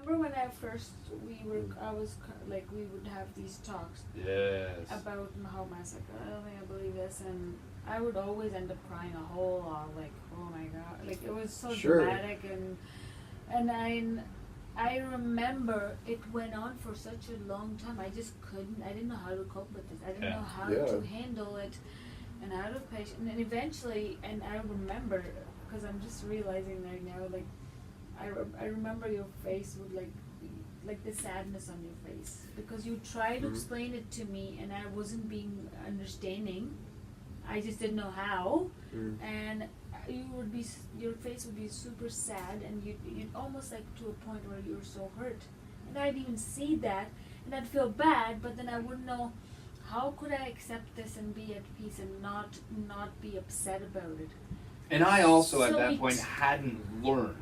remember when I was like, we would have these talks Yes. about how I don't think I believe this, and I would always end up crying a whole lot, like, oh my god, like it was so dramatic, and I remember it went on for such a long time. I didn't know how to cope with it. I didn't know how to handle it, and out of patience, and eventually, and I remember, because I'm just realizing right now, like, I remember your face would like the sadness on your face, because you tried to explain it to me, and I wasn't being understanding. I just didn't know how, and your face would be super sad, and you'd almost like to a point where you were so hurt, and I'd even see that, and I'd feel bad, but then I wouldn't know how could I accept this and be at peace and not be upset about it. And I also at that point hadn't learned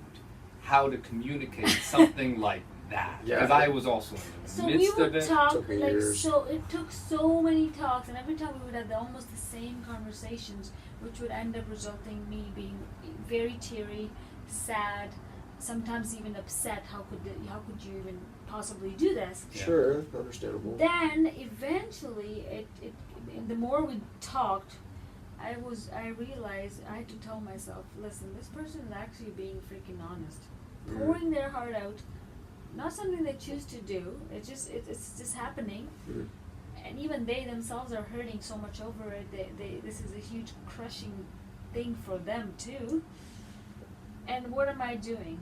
how to communicate something like that, because I was also in the midst of it. So we would talk, like, so it took so many talks, and every time we would have almost the same conversations, which would end up resulting in me being very teary, sad, sometimes even upset. How could you even possibly do this? Sure, understandable. Then eventually, the more we talked, I realized I had to tell myself, listen, this person is actually being freaking honest, pouring their heart out. Not something they choose to do. It's just happening, and even they themselves are hurting so much over it. This is a huge crushing thing for them too. And what am I doing?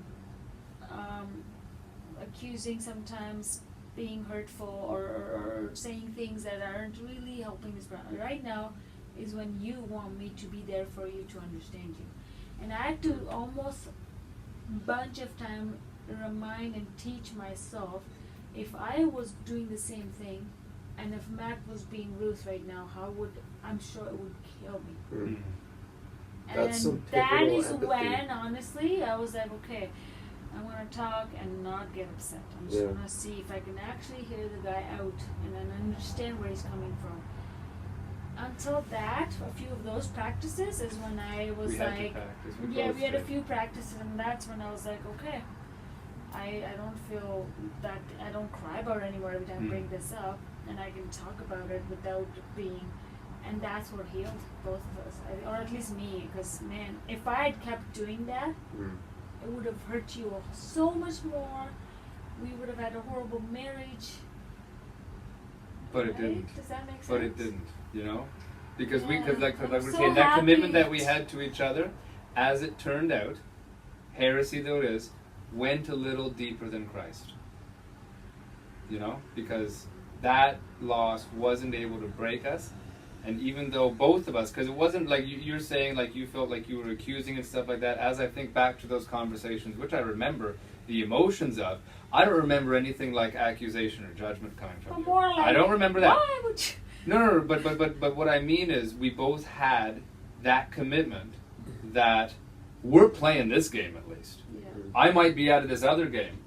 Accusing, sometimes being hurtful, or saying things that aren't really helping this person. Right now is when you want me to be there for you, to understand you, and I had to almost bunch of time remind and teach myself, if I was doing the same thing, and if Matt was being Ruth right now, I'm sure it would kill me. And that is empathy. when, honestly, I was like, okay, I'm gonna talk and not get upset. I'm just gonna see if I can actually hear the guy out and then understand where he's coming from. Until that, a few of those practices is when I was we had a few practices, and that's when I was like, okay, I don't feel that, I don't cry about it anymore every time I bring this up, and I can talk about it without being, and that's what healed both of us, or at least me, because man, if I had kept doing that, it would have hurt you so much more. We would have had a horrible marriage. But it didn't. Does that make sense? But it didn't, you know? Because like we're so saying, that commitment that we had to each other, as it turned out, heresy though it is, went a little deeper than Christ. You know? Because that loss wasn't able to break us. And even though both of us, because it wasn't like you're saying, like you felt like you were accusing and stuff like that, as I think back to those conversations, which I remember the emotions of, I don't remember anything like accusation or judgment coming from you. More like, I don't remember that. Why would you? No, but what I mean is we both had that commitment that we're playing this game at least. Yeah. I might be out of this other game,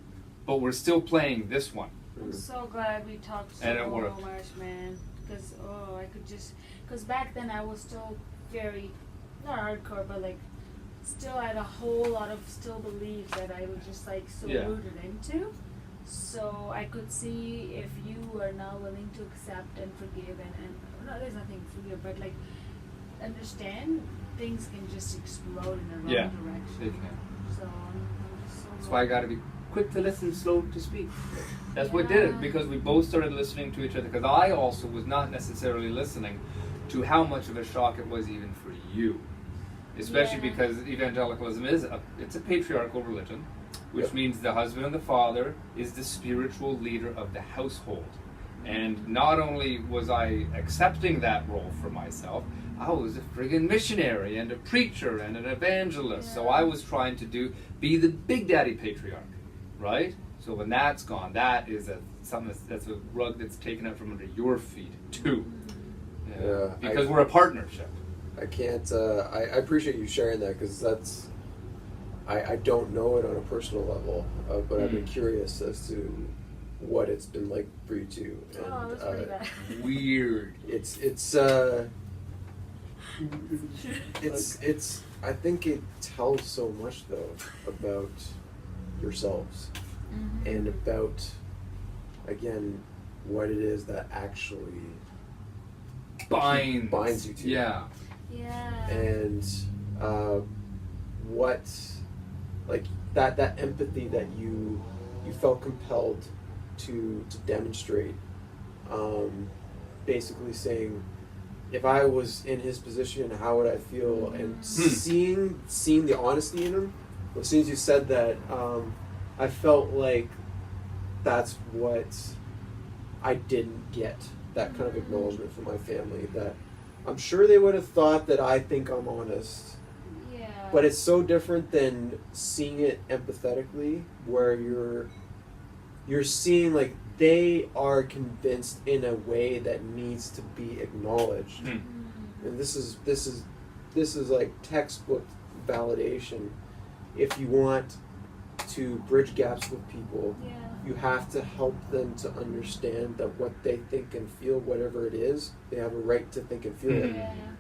but we're still playing this one. I'm so glad we talked so And it worked. much, man. Because, I could just, because back then I was still very, not hardcore, but like, still had a whole lot of still beliefs that I was just like so rooted into. So I could see if you are now willing to accept and forgive, and no, there's nothing to forgive, but like, understand, things can just explode in the wrong direction. They can. So I'm just so That's why I got to be quick to listen, slow to speak. That's what did it, because we both started listening to each other, because I also was not necessarily listening to how much of a shock it was even for you. Especially because evangelicalism it's a patriarchal religion, which means the husband and the father is the spiritual leader of the household. And not only was I accepting that role for myself, I was a friggin' missionary and a preacher and an evangelist. So I was trying to be the big daddy patriarch, right? So when that's gone, that is that's a rug that's taken out from under your feet too. Because we're a partnership. I can't. I appreciate you sharing that, because that's. I don't know it on a personal level, but I've been curious as to what it's been like for you two. And, that's pretty bad. Weird. It's. I think it tells so much though about yourselves, and about, again, what it is that actually binds you to. Yeah. Yeah. And what, like that empathy that you felt compelled to demonstrate, basically saying, if I was in his position, how would I feel? And seeing the honesty in him. As soon as you said that, I felt like that's what I didn't get, that kind of acknowledgement from my family, that I'm sure they would have thought that I think I'm honest. Yeah. But it's so different than seeing it empathetically, where you're seeing like they are convinced in a way that needs to be acknowledged. And this is like textbook validation. If you want to bridge gaps with people, you have to help them to understand that what they think and feel, whatever it is, they have a right to think and feel it.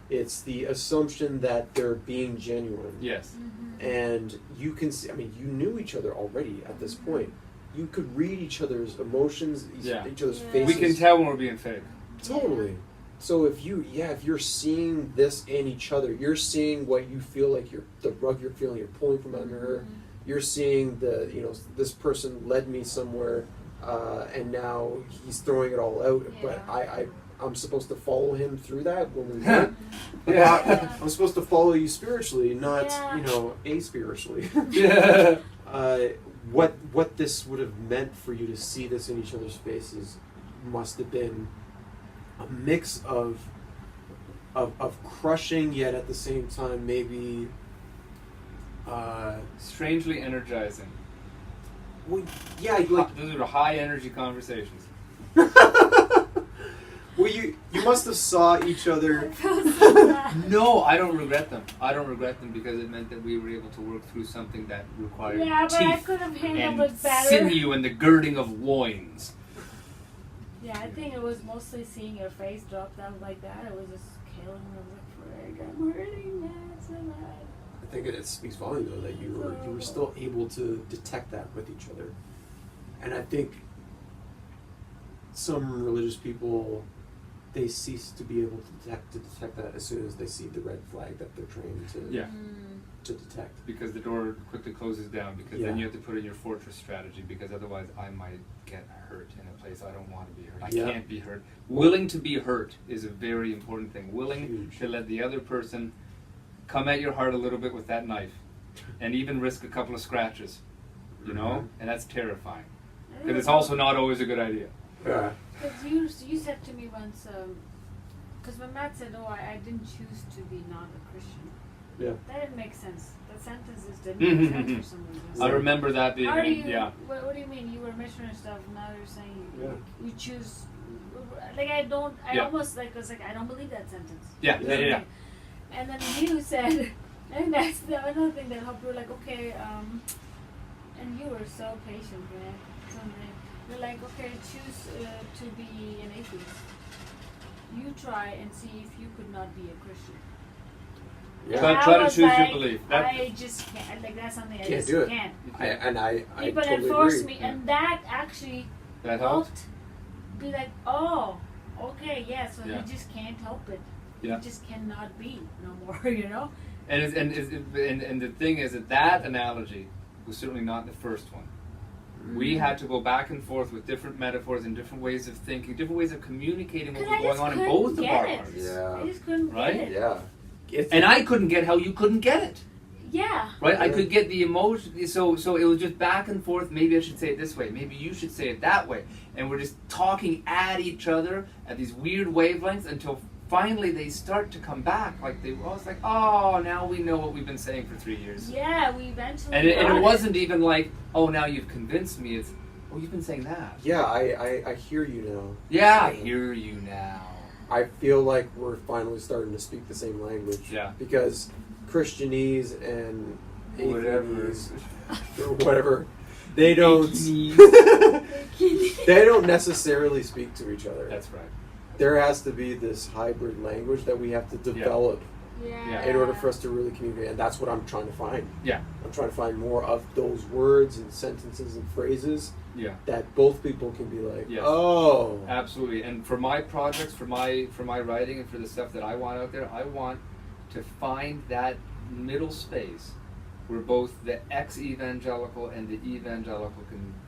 It's the assumption that they're being genuine. Yes. And you can see, I mean, you knew each other already at this point. You could read each other's emotions, each other's faces. We can tell when we're being fake. Totally. So if you're seeing this in each other, you're seeing what you feel like the rug you're feeling, you're pulling from under her. You're seeing this person led me somewhere, and now he's throwing it all out. But I'm supposed to follow him through that when we meet. I'm supposed to follow you spiritually, not a-spiritually. What this would have meant for you to see this in each other's faces must have been a mix of crushing, yet at the same time maybe strangely energizing. Well, yeah, like those are high energy conversations. Well, you must have saw each other. No, I don't regret them. I don't regret them because it meant that we were able to work through something that required but I teeth could have handled and it better. sinew and the girding of loins. Yeah, I think it was mostly seeing your face drop down like that. It was just killing me. I was like, frick, I'm hurting that so bad. I think it speaks volume though that you were still able to detect that with each other, and I think some religious people, they cease to be able to detect that as soon as they see the red flag that they're trained to detect. Because the door quickly closes down, because then you have to put in your fortress strategy, because otherwise I might get hurt in a place I don't want to be hurt. I can't be hurt. Willing to be hurt is a very important thing. Willing to let the other person come at your heart a little bit with that knife, and even risk a couple of scratches, you know? And that's terrifying. Because it's also not always a good idea. Yeah. Because you said to me once, because when Matt said, I didn't choose to be not a Christian. Yeah. That didn't make sense. The sentences didn't make sense for some reason. I remember that being, what do you mean? You were missionary stuff, now you're saying you choose, like I almost like, was like, I don't believe that sentence. Yeah. And then you said, and that's another thing that helped. You were like, okay, and you were so patient, man. You're like, okay, choose to be an atheist. You try and see if you could not be a Christian. Yeah. Try to choose your belief. I just can't. Like that's something I can't just do it. can't. I People totally enforced agree. me, and that actually helped. Be like, oh, okay, yeah. So you just can't help it. You just cannot be no more. You know. And the thing is that analogy was certainly not the first one. We had to go back and forth with different metaphors and different ways of thinking, different ways of communicating what was going on in both of our hearts. Yeah. I just couldn't get it. Yeah. And I couldn't get how you couldn't get it. Yeah. Right? Yeah. I could get the emotion. So it was just back and forth. Maybe I should say it this way. Maybe you should say it that way. And we're just talking at each other at these weird wavelengths until finally they start to come back. Like they was like, oh, now we know what we've been saying for 3 years. Yeah, we eventually. And it wasn't even like, oh, now you've convinced me. It's, oh, you've been saying that. Yeah, I hear you now. Yeah, I hear you now. I feel like we're finally starting to speak the same language. Yeah. Because Christianese and Whatever. whatever, they don't they don't necessarily speak to each other. That's right. There has to be this hybrid language that we have to develop in order for us to really communicate. And that's what I'm trying to find. Yeah. I'm trying to find more of those words and sentences and phrases that both people can be like, oh. Absolutely. And for my projects, for my writing, and for the stuff that I want out there, I want to find that middle space where both the ex-evangelical and the evangelical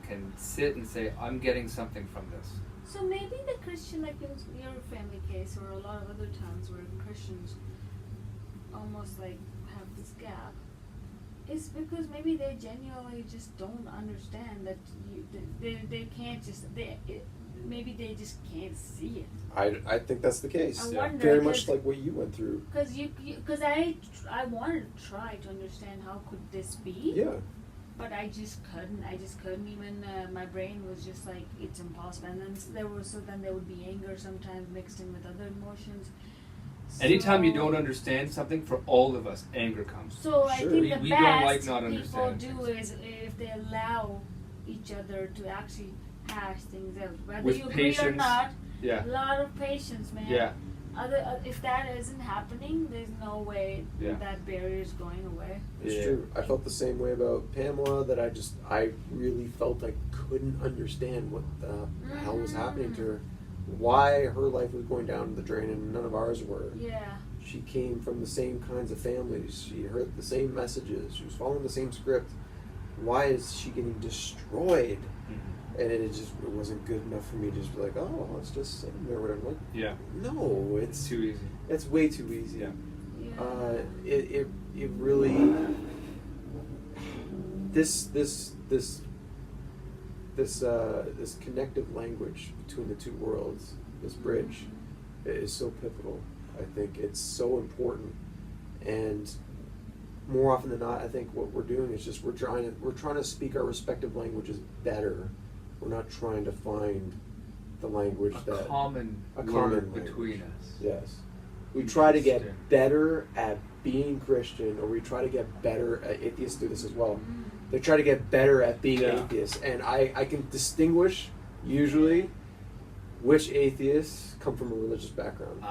can sit and say, I'm getting something from this. So maybe the Christian, like in your family case, or a lot of other towns where Christians almost like have this gap, is because maybe they genuinely just don't understand that they can't just maybe they just can't see it. I think that's the case. I wonder, very much like what you went through. Because I wanted to try to understand how could this be. Yeah. But I just couldn't even. My brain was just like, it's impossible. And then there would be anger sometimes mixed in with other emotions. Anytime you don't understand something, for all of us, anger comes. So I think the we best don't like not people understanding do things. is if they allow each other to actually hash things out, whether With you agree or patience. not. Yeah. A lot of patience, man. Yeah. If that isn't happening, there's no way that barrier is going away. It's true. I felt the same way about Pamela, that I really felt I couldn't understand what the hell was happening to her. Why her life was going down the drain and none of ours were. Yeah. She came from the same kinds of families. She heard the same messages. She was following the same script. Why is she getting destroyed? And it wasn't good enough for me to just be like, oh, it's just sitting there. Whatever. Like, no, it's too easy. It's way too easy. Yeah. It really this connective language between the two worlds, this bridge, is so pivotal. I think it's so important, and more often than not, I think what we're doing is just we're trying to speak our respective languages better. We're not trying to find the language a common language between us. Yes, we try to get better at being Christian, or we try to get better at atheists do this as well. They try to get better at being atheists, and I can distinguish usually which atheists come from a religious background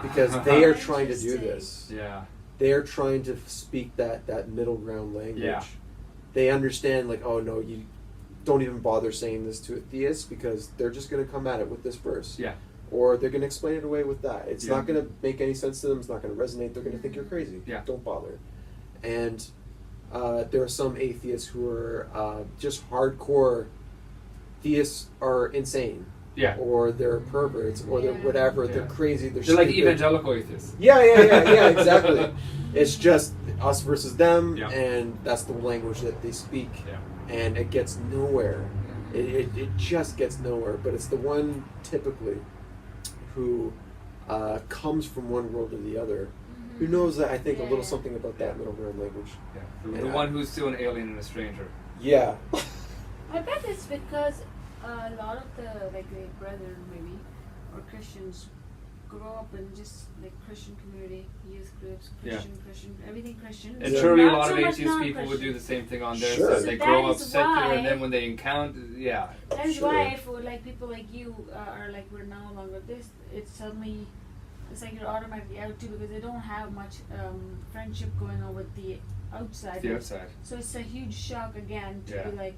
because they are trying to do this. Yeah, they are trying to speak that middle ground language. Yeah. They understand, like, oh no, you don't even bother saying this to a theist because they're just going to come at it with this verse. Yeah. Or they're going to explain it away with that. It's not going to make any sense to them. It's not going to resonate. They're going to think you're crazy. Yeah. Don't bother. And there are some atheists who are just hardcore theists are insane. Yeah. Or they're perverts, or they're whatever. Yeah. They're crazy. They're like evangelical atheists. Yeah, exactly. It's just us versus them, and that's the language that they speak. Yeah. And it gets nowhere. It just gets nowhere. But it's the one typically who comes from one world to the other, who knows that I think a little something about that middle ground language. Yeah. The one who's still an alien and a stranger. Yeah. I bet it's because a lot of the brethren maybe or Christians grow up in just like Christian community, youth groups, Christian, everything Christian. And surely a lot of atheist people would do the same thing on their side. They grow up secular, and then when they encounter, that is why if like people like you are like, we're no longer this, it's like you're automatically out too, because they don't have much friendship going on with the outside. So it's a huge shock again to be like,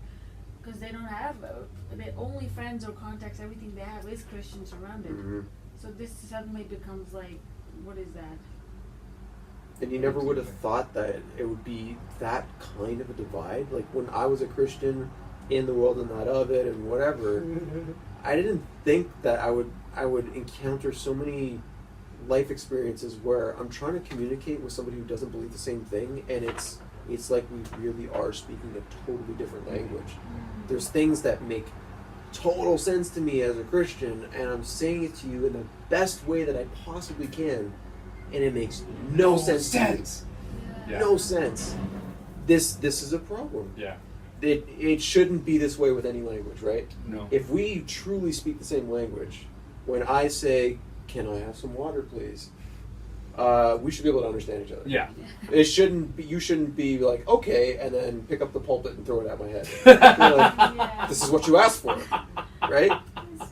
because they don't have the only friends or contacts, everything they have is Christians around it. So this suddenly becomes like, what is that? And you never would have thought that it would be that kind of a divide. Like when I was a Christian in the world and not of it and whatever, I didn't think that I would encounter so many life experiences where I'm trying to communicate with somebody who doesn't believe the same thing, and it's like we really are speaking a totally different language. There's things that make total sense to me as a Christian, and I'm saying it to you in the best way that I possibly can, and it makes no sense. No sense. This is a problem. Yeah. It shouldn't be this way with any language, right? No. If we truly speak the same language, when I say, "Can I have some water, please?" We should be able to understand each other. Yeah. It shouldn't be. You shouldn't be like, okay, and then pick up the pulpit and throw it at my head. You're like, this is what you asked for, right? But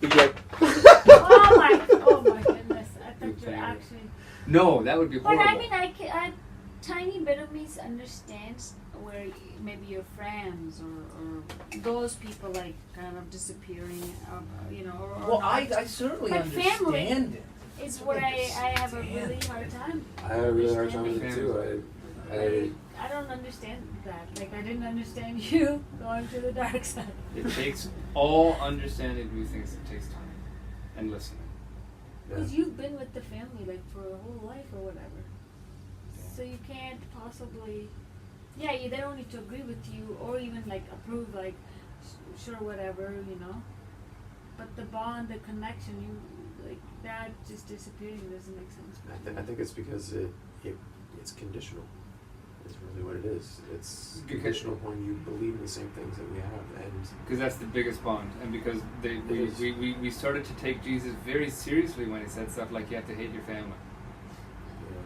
you're like, oh my goodness! that you're thing. actually. No, that would be But horrible. I mean, a tiny bit of me understands where maybe your friends or those people like kind of disappearing, you know. Or Well, not. I certainly But understand family it. is what I have a really hard time. I have a really hard time with it Understanding. too. I don't understand that. Like, I didn't understand you going to the dark side. It takes all understanding new things. It takes time and listening. Because you've been with the family like for a whole life or whatever. So you can't possibly, they don't need to agree with you or even like approve, like sure whatever, you know. But the bond, the connection, you like that just disappearing doesn't make sense. I think it's because it's conditional. It's really what it is. It's conditional when you believe in the same things that we have, and Because that's the biggest bond, and because we started to take Jesus very seriously when he said stuff like you have to hate your family.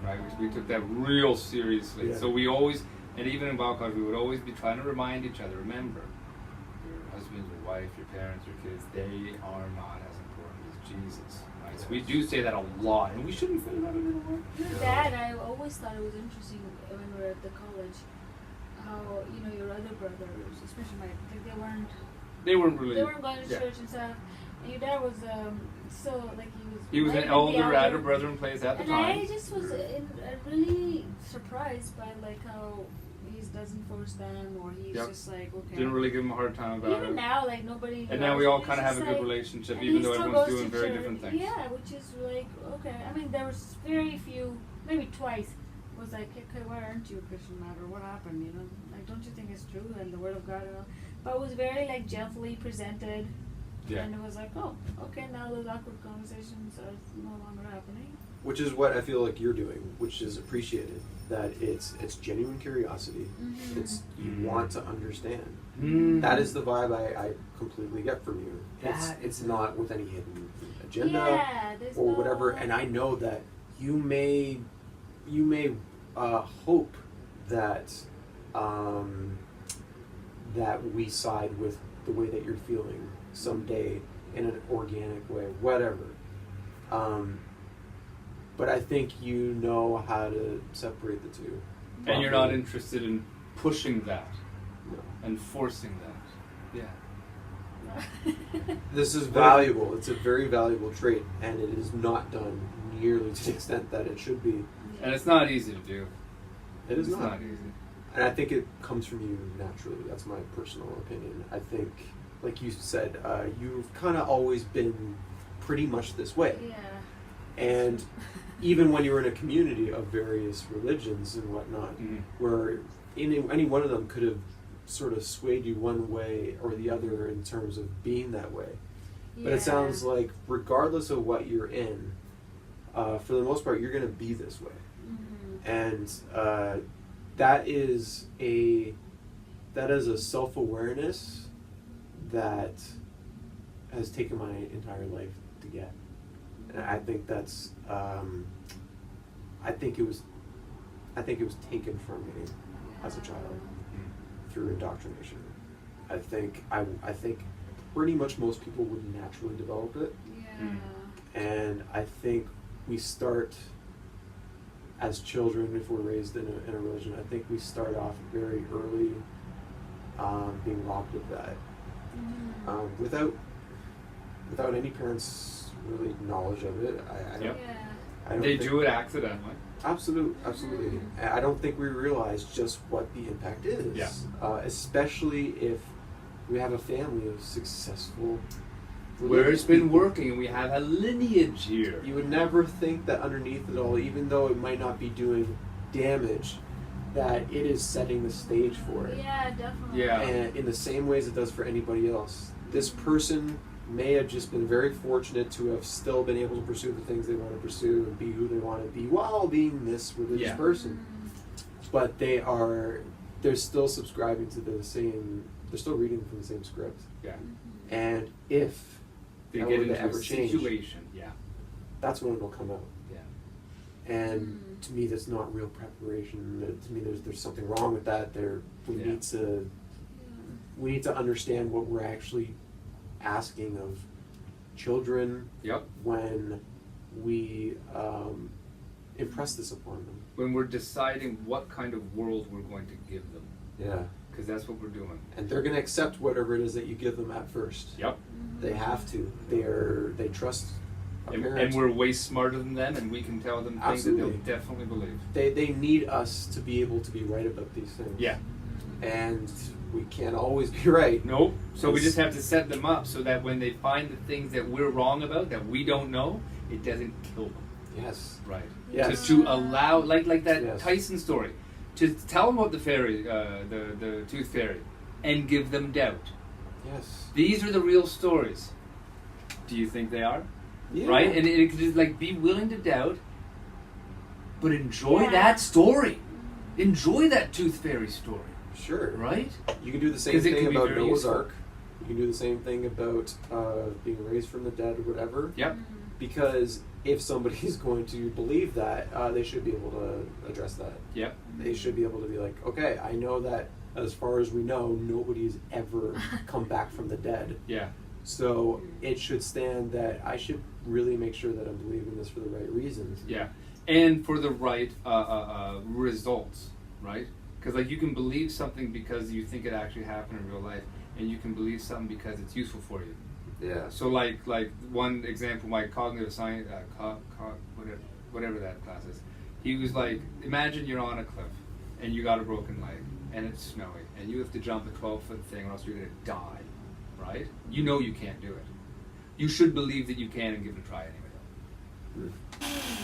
Right, we took that real seriously. Yeah. So we always, and even in Bible college, we would always be trying to remind each other, remember, your husband, your wife, your parents, your kids, they are not as important as Jesus. Right? So we do say that a lot, and we shouldn't say that anymore. Your dad, I always thought it was interesting when we were at the college, how, you know, your other brothers, especially Mike, like They weren't really. they weren't going to church and stuff. And your dad was still like He was right an with the elder brother in place at the and time. I just was really surprised by like how he doesn't force them, or he's Yep. just like okay. Didn't really give him a hard time about Even it. now, like nobody. And now we all he's kind of have just a good like- relationship, and even he though still everyone's goes doing to very church. different things. Yeah, which is like okay. I mean, there was very few, maybe twice. Was like, okay, why aren't you a Christian now, or what happened? You know, like, don't you think it's true and the Word of God and all? But it was very like gently presented, Yeah. and it was like, oh, okay, now those awkward conversations are no longer happening. which is what I feel like you're doing, which is appreciated. That it's genuine curiosity. Mm-hmm. It's you want to understand. Mm. That is the vibe I completely get from you. It's not with any hidden agenda Yeah, there's or no, whatever. And I know that you may hope that that we side with the way that you're feeling someday in an organic way, whatever. But I think you know how to separate the two. And you're not interested in pushing that No. and forcing that. Yeah. This is valuable. It's a very valuable trait, and it is not done nearly to the extent that it should be. And it's not easy to do. It is It's not. not easy. And I think it comes from you naturally. That's my personal opinion. I think, like you said, you've kind of always been pretty much this way. Yeah. And even when you were in a community of various religions and whatnot, Mhm. where any one of them could have sort of swayed you one way or the other in terms of being that way. But it sounds like regardless of what you're in, for the most part, you're going to be this way. Mm-hmm. And that is a self-awareness that has taken my entire life to get. And I think that's I think it was taken from me as a child through indoctrination. I think pretty much most people would naturally develop it. Yeah. And I think we start as children, if we're raised in a religion, I think we start off very early being robbed of that. Mm-hmm. Without any parents' really knowledge of it. I don't, Yep. Yeah. I don't They think, do it accidentally. Absolutely. I don't think we realize just what the impact is. Yeah. Especially if we have a family of successful Where it's religious been people. working and we have a lineage here. You would never think that underneath it all, even though it might not be doing damage, that it is setting the stage for it. Yeah, definitely. Yeah. And in the same ways it does for anybody else. This person may have just been very fortunate to have still been able to pursue the things they want to pursue and be who they want to be while being this religious Yeah. person. But they're still subscribing to they're still reading from the same script. Yeah. And if They that get were to into ever a change, situation. Yeah. that's when it'll come out. Yeah. And to me, that's not real preparation. To me, there's something wrong with that. We need to understand what we're actually asking of children Yep. when we impress this upon them. When we're deciding what kind of world we're going to give them. Yeah. Because that's what we're doing. And they're going to accept whatever it is that you give them at first. Yep. They have to. They trust a parent. And we're way smarter than them, and we can tell them things that Absolutely. they'll definitely believe. They need us to be able to be right about these things. Yeah. And we can't always be right. Nope. So we just have to set them up so that when they find the things that we're wrong about, that we don't know, it doesn't kill them. Yes. Right. Yes. To allow, like that Yes. Tyson story, to tell them about the fairy, the tooth fairy, and give them doubt. Yes. These are the real stories. Do you think they are? Yeah. Right? And it could just like be willing to doubt, but enjoy that story. Enjoy that tooth fairy story. Sure. Right? You can do the same 'Cause it thing can be about very Noah's useful. Ark. You can do the same thing about being raised from the dead or whatever. Yep. Because if somebody's going to believe that, they should be able to address that. Yep. They should be able to be like, okay, I know that as far as we know, nobody's ever come back from the dead. Yeah. So it should stand that I should really make sure that I'm believing this for the right reasons. Yeah. And for the right results, right? Because like you can believe something because you think it actually happened in real life, and you can believe something because it's useful for you. Yeah. So like one example, my cognitive science, whatever that class is, he was like, imagine you're on a cliff and you got a broken leg and it's snowy and you have to jump a 12-foot thing or else you're gonna die, right? You know you can't do it. You should believe that you can and give it a try anyway.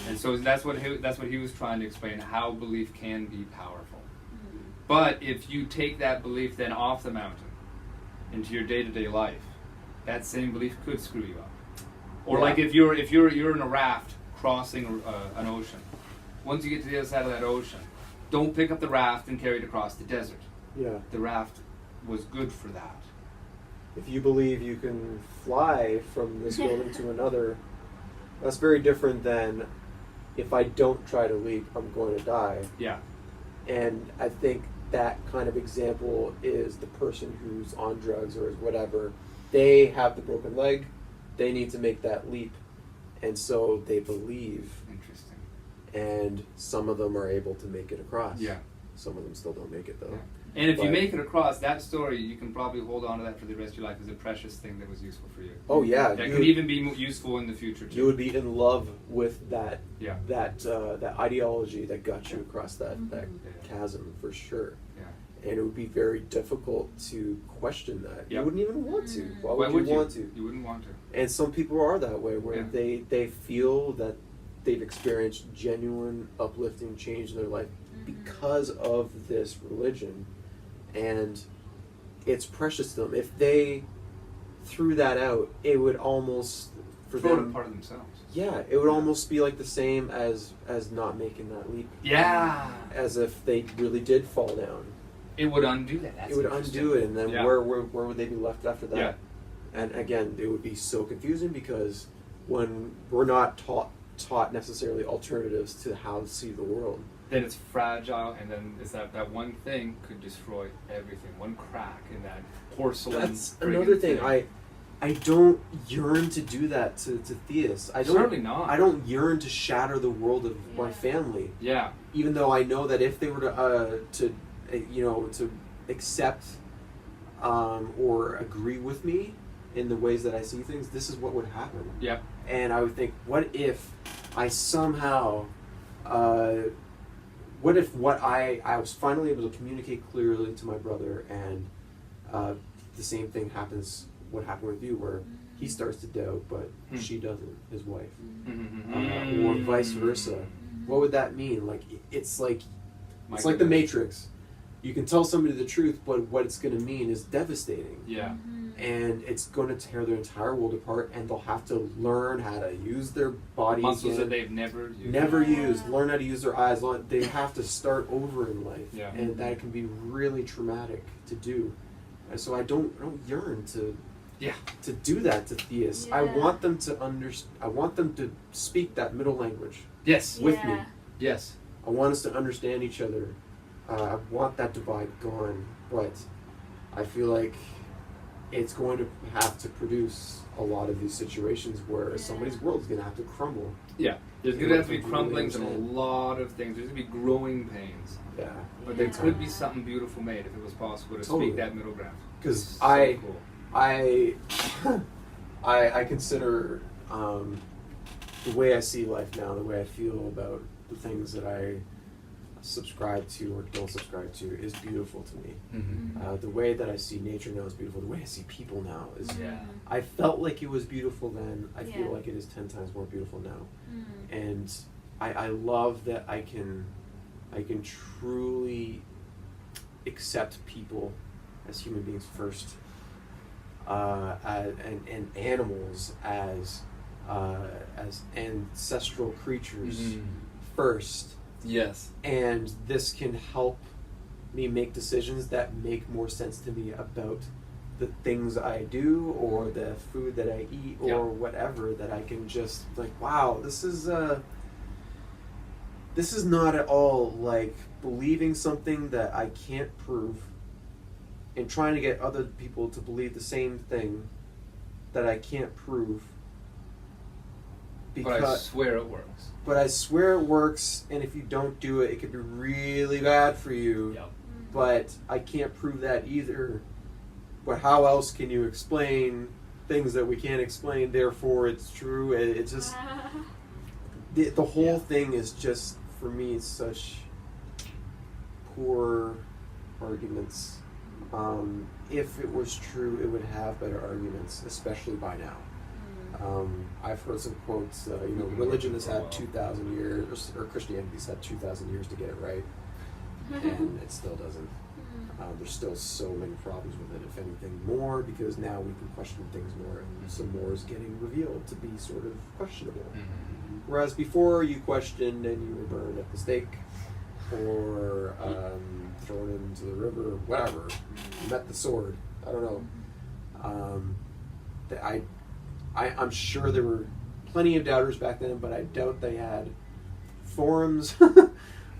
And so that's what he was trying to explain, how belief can be powerful. But if you take that belief then off the mountain into your day-to-day life, that same belief could screw you up. Or like if you're in a raft crossing an ocean, once you get to the other side of that ocean, don't pick up the raft and carry it across the desert. Yeah. The raft was good for that. If you believe you can fly from this building to another, that's very different than if I don't try to leap, I'm going to die. Yeah. And I think that kind of example is the person who's on drugs or is whatever. They have the broken leg. They need to make that leap. And so they believe. Interesting. And some of them are able to make it across. Yeah. Some of them still don't make it, though. Yeah. And if you make it across, that story, you can probably hold on to that for the rest of your life as a precious thing that was useful for you. Oh, yeah. That could even be useful in the future, too. You would be in love with that that ideology that got you across that chasm, for sure. Yeah. And it would be very difficult to question that. Yep. You wouldn't even want to. Why Why would you want to? You wouldn't want to. And some people are that way, where they feel that they've experienced genuine uplifting change in their life because of this religion, and it's precious to them. If they threw that out, it would almost throw it apart of themselves. Yeah, it would almost be like the same as not making that leap. Yeah. As if they really did fall down. It would undo that. That's it would undo it, and then where would they be left after that? Yeah. And again, it would be so confusing because when we're not taught necessarily alternatives to how to see the world, then it's fragile, and then it's that one thing could destroy everything. One crack in that porcelain. That's another thing. I don't yearn to do that to theists. I don't, certainly not. I don't yearn to shatter the world of my family. Yeah. Even though I know that if they were to accept or agree with me in the ways that I see things, this is what would happen. Yeah. And I would think, what if I somehow, what if I was finally able to communicate clearly to my brother, and the same thing happens, what happened with you, where he starts to doubt, but she doesn't, his wife. Or vice versa. What would that mean? Like, it's like the Matrix. You can tell somebody the truth, but what it's going to mean is devastating. Yeah. And it's going to tear their entire world apart, and they'll have to learn how to use their bodies muscles again. that they've never used. Learn how to use their eyes. They have to start over in life. Yeah. And that can be really traumatic to do. And so I don't yearn to do that to theists. Yeah. I want them to I want them to speak that middle language. Yes. With me. Yes. I want us to understand each other. I want that divide gone, but I feel like it's going to have to produce a lot of these situations where somebody's world is going to have to crumble. Yeah, there's going to have to be crumblings and a lot of things. There's going to be growing pains. Yeah. But there could be something beautiful made if it was possible to speak that middle ground. Because so cool. I consider the way I see life now, the way I feel about the things that I subscribe to or don't subscribe to is beautiful to me. Mm-hmm. The way that I see nature now is beautiful. The way I see people now is. Yeah. I felt like it was beautiful then. I feel like it is 10 times more beautiful now, and I love that I can truly accept people as human beings first, and animals as ancestral creatures first. Yes. And this can help me make decisions that make more sense to me about the things I do or the food that I eat or whatever, that I can just like, wow, this is not at all like believing something that I can't prove and trying to get other people to believe the same thing that I can't prove. But I swear it works. But I swear it works, and if you don't do it, it could be really bad for you. Yep. But I can't prove that either. But how else can you explain things that we can't explain, therefore it's true? It's just... The whole thing is just, for me, it's such poor arguments. If it was true, it would have better arguments, especially by now. I've heard some quotes, religion has had 2,000 years, or Christianity's had 2,000 years to get it right, and it still doesn't. There's still so many problems with it, if anything more, because now we can question things more, and some more is getting revealed to be sort of questionable. Whereas before, you questioned and you were burned at the stake, or thrown into the river, whatever. You met the sword. I don't know. I'm sure there were plenty of doubters back then, but I doubt they had forums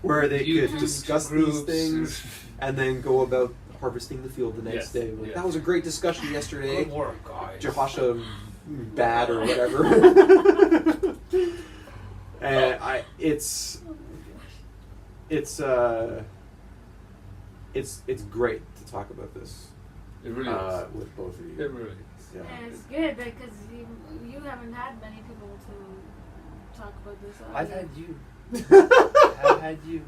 where they could discuss these things and then go about harvesting the field the next day. Like, that was a great discussion yesterday. Good work, guys. Jehoshua bad or whatever. And it's great to talk about this. It really is. With both of you. It really is. Yeah, it's good because you haven't had many people to talk about this. I've had you. I've had you.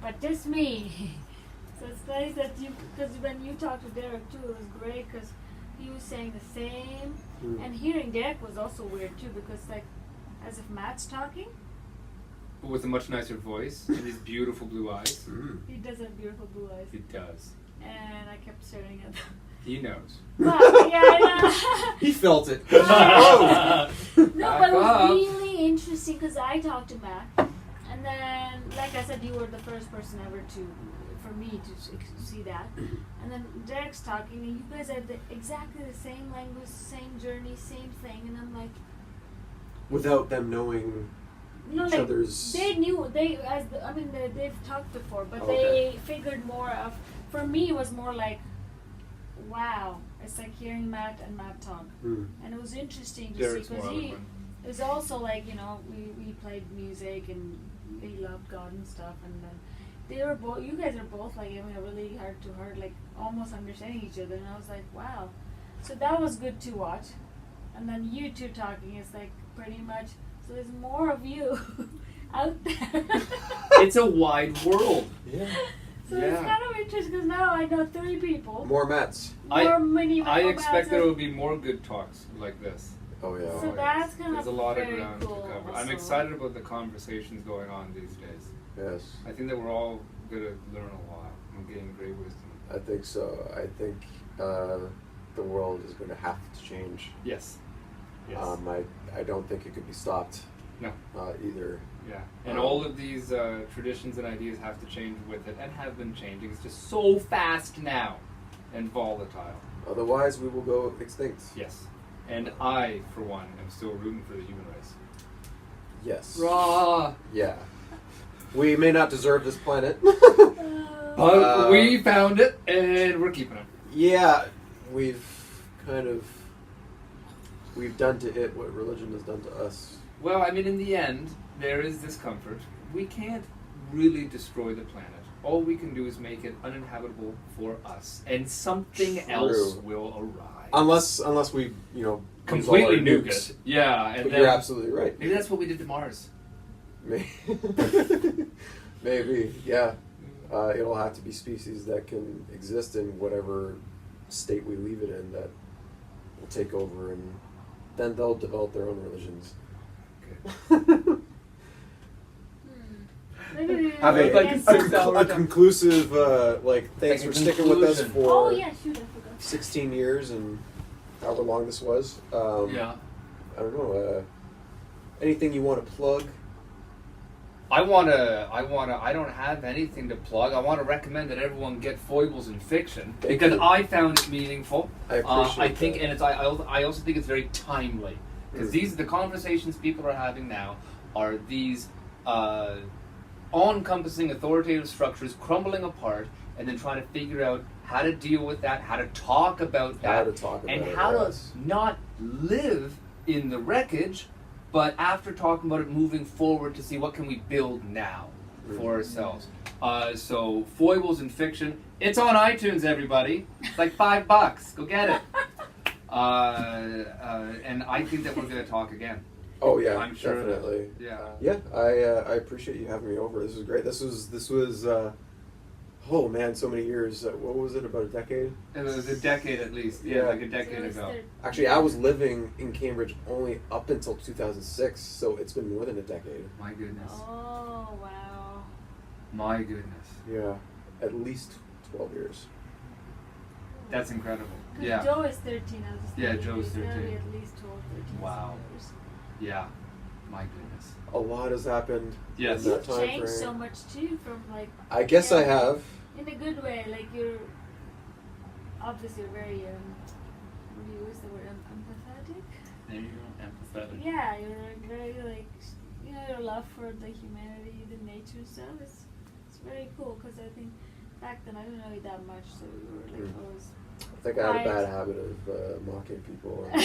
But just me. So it's nice that you, because when you talked to Derek too, it was great because he was saying the same. And hearing Derek was also weird too, because like as if Matt's talking. But with a much nicer voice and his beautiful blue eyes. He does have beautiful blue eyes. He does. And I kept staring at them. He knows. Well, yeah, I know. He felt it. No, but it was really interesting because I talked to Matt, and then, like I said, you were the first person ever for me to see that. And then Derek's talking, and you guys have exactly the same language, same journey, same thing, and I'm like, without them knowing each other's. They knew they've talked before, but they figured more of. For me, it was more like, wow, it's like hearing Matt and Matt talk, and it was interesting to see because he is also like, we played music and he loved God and stuff, and then they were both. You guys are both like having a really heart to heart, like almost understanding each other, and I was like, wow, so that was good to watch. And then you two talking is like pretty much. So there's more of you out there. It's a wide world. Yeah. So it's kind of interesting because now I know 3 people. More Mets. I expect there will be more good talks like this. Oh yeah. So that's kind There's of a lot of very ground cool to cover. also. I'm excited about the conversations going on these days. Yes. I think that we're all going to learn a lot and gain great wisdom. I think so. I think the world is going to have to change. Yes. Yes. I don't think it could be stopped. No. Either. Yeah. And all of these traditions and ideas have to change with it and have been changing. It's just so fast now and volatile. Otherwise, we will go extinct. Yes. And I, for one, am still rooting for the human race. Yes. Raw. Yeah. We may not deserve this planet. But we found it and we're keeping it. Yeah. we've kind of we've done to it what religion has done to us. Well, I mean, in the end, there is this comfort. We can't really destroy the planet. All we can do is make it uninhabitable for us, and something else will arise. Unless we, completely use all our nuke nukes. it. Yeah, and But then you're absolutely right. maybe that's what we did to Mars. Maybe, yeah. It'll have to be species that can exist in whatever state we leave it in that will take over, and then they'll develop their own religions. Okay. Have Like a conclusive, thanks Like a for sticking with us conclusion. for Oh yeah, shoot, I forgot. 16 years and however long this was. Yeah. I don't know. Anything you want to plug? I don't have anything to plug. I want to recommend that everyone get Foibles in Fiction Thank because you. I found it meaningful. I appreciate I think, that. and I also think it's very timely because these the conversations people are having now are these all-encompassing authoritative structures crumbling apart, and then trying to figure out how to deal with that, how to talk about that, and how to not live in the wreckage, but after talking about it, moving forward to see what can we build now for ourselves. So Foibles in Fiction, it's on iTunes, everybody. It's like $5. Go get it. And I think that we're going to talk again. Oh yeah, I'm sure definitely. Yeah. I appreciate you having me over. This was great. This was oh man, so many years. What was it? About a decade? It was a decade at least. Yeah, like a decade ago. Actually, I was living in Cambridge only up until 2006, so it's been more than a decade. My goodness. Oh wow. My goodness. Yeah, at least 12 years. That's incredible. Because Yeah. Joe is 13. I was just Yeah, thinking Joe's it's gotta 13. be at least 12, 13 Wow. years. Yeah. My goodness. A lot has happened Yes. in that You've time changed frame. so much too from like. I guess I have. In a good way, like you're obviously very what do you use the word empathetic? There you go. Empathetic. Yeah, you're like very like your love for the humanity, the nature stuff. It's very cool because I think back then I didn't know you that much, so you were like always. I think I had a bad habit of mocking people. And,